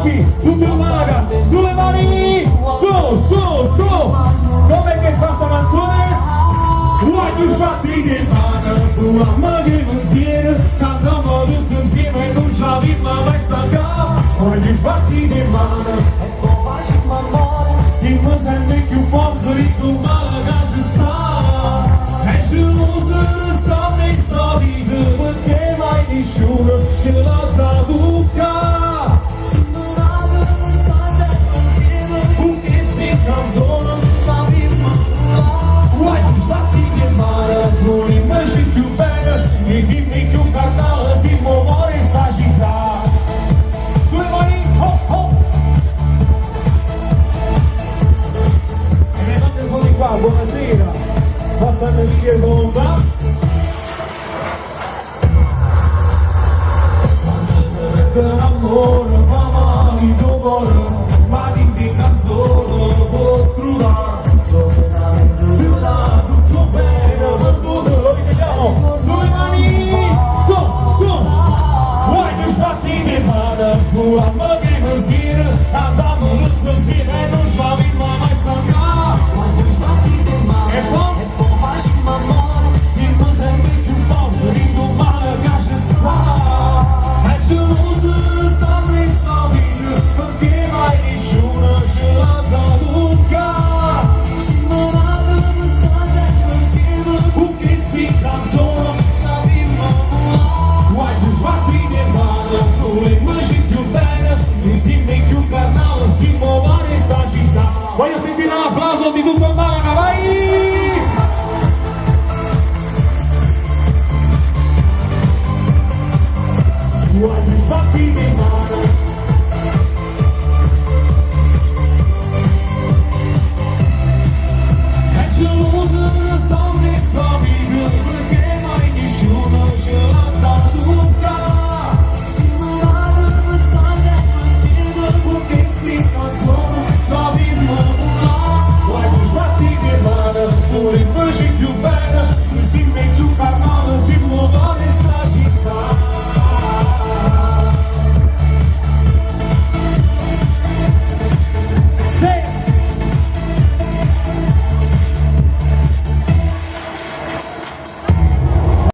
Pochi, tutti in Malaga, sulle mani, su, com'è che fa sta canzone? Voglio sbatti che vada, tu mamma che pensiero, cantiamo tutti insieme e non ci abbiamo mai stancato. Voglio sbatti che vada, e poi facciamo amore, si mi sente più forte di tu Malaga ci sta. E ci non sta nei soliti, perché mai nessuno ce l'ha da bucca. Buonasera, basta venire bomba. L'amore fa male d'amore, ma di canzone può trovare tutto bene per tutto. Lo ripetiamo, sulle mani, su, voglio sbatti di mano, tu amma che non tira, andiamo tutti insieme e non ci abbiamo mai stancato. E poi facciamo amore, si mi sente più forte di tu Malaga ci sta. E tu non stanno in storia, perché mai nessuno ce l'ha da bucca. Si mi rada, mi sta sempre insieme, perché si canzone ci abbiamo amore. Vuoi tu sbatti di mano, tu le voci più belle, insieme più carnale, si muovere sta città. Voglio sentire l'applauso di tutto